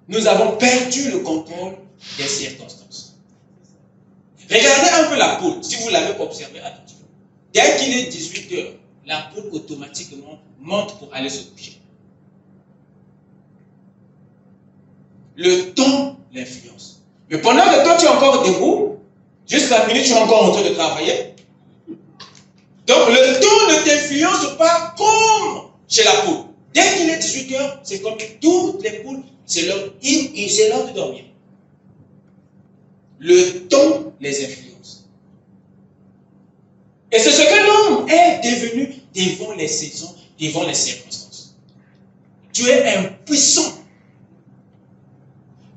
nous avons perdu le contrôle des circonstances. Regardez un peu la poule, si vous l'avez observé, attention. Dès qu'il est 18 heures, la poule automatiquement monte pour aller se coucher. Le temps l'influence. Mais pendant que toi tu es encore debout, jusqu'à la minute tu es encore en train de travailler. Donc le temps ne t'influence pas comme chez la poule. Dès qu'il est 18 heures, c'est comme toutes les poules, c'est l'heure de dormir. Le temps les influence. Et c'est ce que l'homme est devenu devant les saisons, devant les circonstances. Tu es impuissant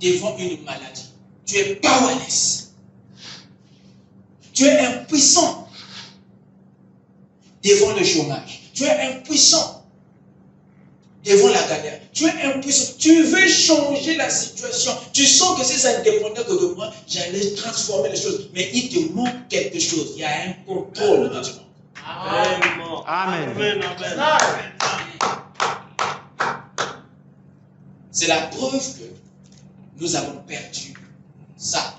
devant une maladie. Tu es powerless. Tu es impuissant devant le chômage. Tu es impuissant devant la galère. Tu es impuissant. Tu veux changer la situation. Tu sens que si ça ne dépendait que de moi, j'allais transformer les choses. Mais il te manque quelque chose. Il y a un contrôle dans ce monde. Amen. Amen. C'est la preuve que nous avons perdu ça.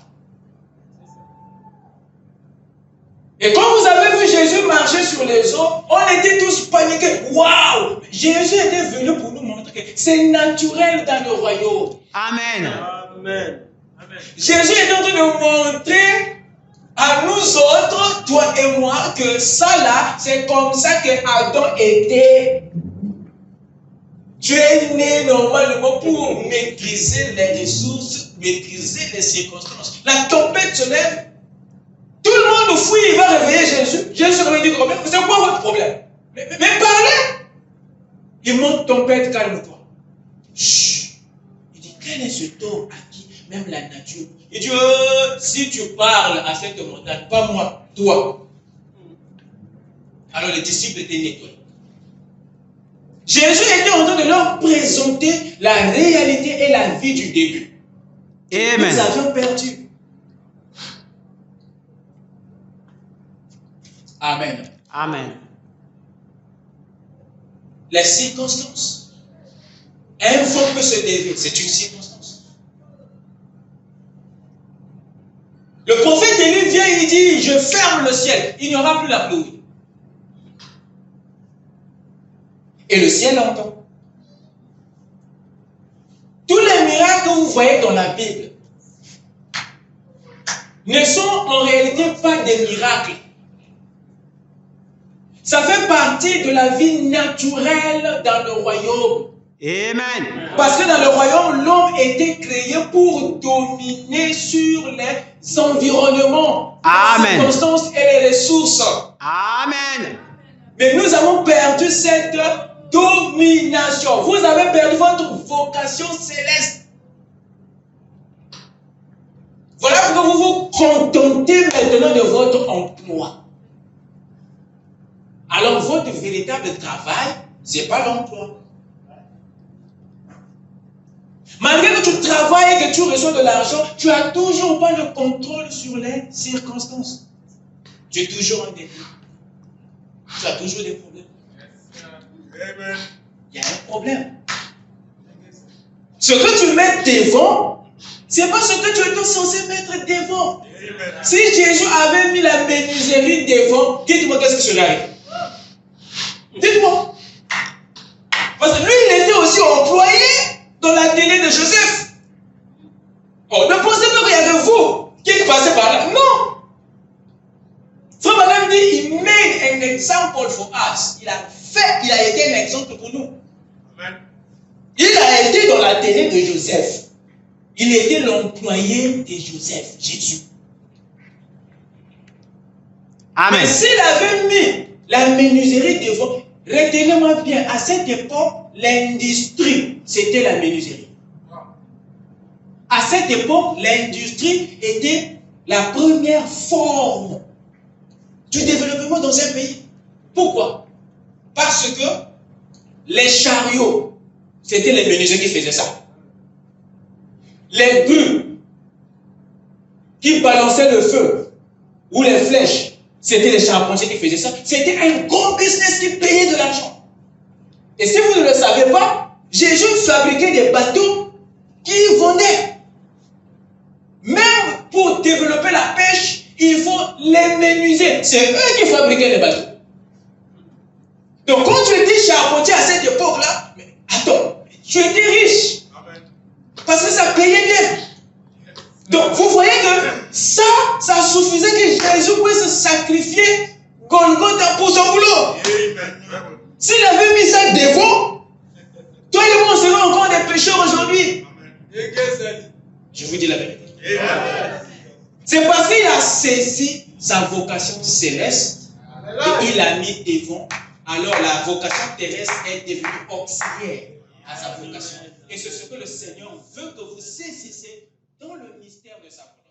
Et quand vous avez vu Jésus marcher sur les eaux, on était tous paniqués. Waouh! Jésus était venu pour nous montrer que c'est naturel dans le royaume. Amen. Amen. Jésus est en train de montrer à nous autres, toi et moi, que ça là, c'est comme ça que Adam était. Tu es né normalement pour maîtriser les ressources, maîtriser les circonstances. La tempête se lève. Tout le monde fouille, il va réveiller Jésus. Jésus va lui dire, c'est quoi votre problème? Mais parlez. Il monte, tempête, calme-toi. Chut. Il dit, quel est ce homme à qui même la nature? Il dit, si tu parles à cette montagne, pas moi, toi. Alors les disciples étaient nettoyés. Jésus était en train de leur présenter la réalité et la vie du début. Amen. Nous avions perdu. Amen. Amen. Les circonstances. Un vent peut se lever, c'est une circonstance. Le prophète Élie vient, il dit, je ferme le ciel, il n'y aura plus la pluie. Et le ciel entend. Tous les miracles que vous voyez dans la Bible ne sont en réalité pas des miracles. Ça fait partie de la vie naturelle dans le royaume. Amen. Parce que dans le royaume, l'homme était créé pour dominer sur les environnements, Amen. les circonstances et les ressources. Amen. Mais nous avons perdu cette domination. Vous avez perdu votre vocation céleste. Voilà pourquoi vous vous contentez maintenant de votre emploi. Alors votre véritable travail, ce n'est pas l'emploi. Malgré que tu travailles et que tu reçois de l'argent, tu n'as toujours pas le contrôle sur les circonstances. Tu es toujours en défi. Tu as toujours des problèmes. Il y a un problème. Ce que tu mets devant, ce n'est pas ce que tu étais censé mettre devant. Si Jésus avait mis la menuiserie devant, dites-moi qu'est-ce qui serait arrivé. Dites-moi. Parce que lui, il était aussi employé dans l'atelier de Joseph. Oh, ne pensez pas qu'il y avait vous qui passez par là. Non. Frère Madame dit, il made an example for us. Il a été un exemple pour nous. Amen. Il a été dans l'atelier de Joseph. Il était l'employé de Joseph, Jésus. Amen. Mais s'il avait mis la menuiserie devant, retenez-moi bien, à cette époque, l'industrie, c'était la menuiserie. À cette époque, l'industrie était la première forme du développement dans un pays. Pourquoi? Parce que les chariots, c'était les menuisiers qui faisaient ça. Les grues qui balançaient le feu ou les flèches, c'était les charpentiers qui faisaient ça. C'était un gros business qui payait de l'argent. Et si vous ne le savez pas, Jésus fabriquait des bateaux qui qui vendaient. Même pour développer la pêche, il faut les menuiser. C'est eux qui fabriquaient les bateaux. Donc quand tu dis charpentier à cette époque-là, mais attends, tu étais riche. Parce que ça payait bien. Donc vous voyez que ça suffisait que Jésus puisse se sacrifier Golgotha pour son boulot. S'il avait mis ça devant, toi et moi on serait encore des pécheurs aujourd'hui. Je vous dis la vérité. C'est parce qu'il a saisi sa vocation céleste et il l'a mis devant. Alors la vocation terrestre est devenue auxiliaire à sa vocation. Et c'est ce que le Seigneur veut que vous saisissiez dans le mystère de sa vocation.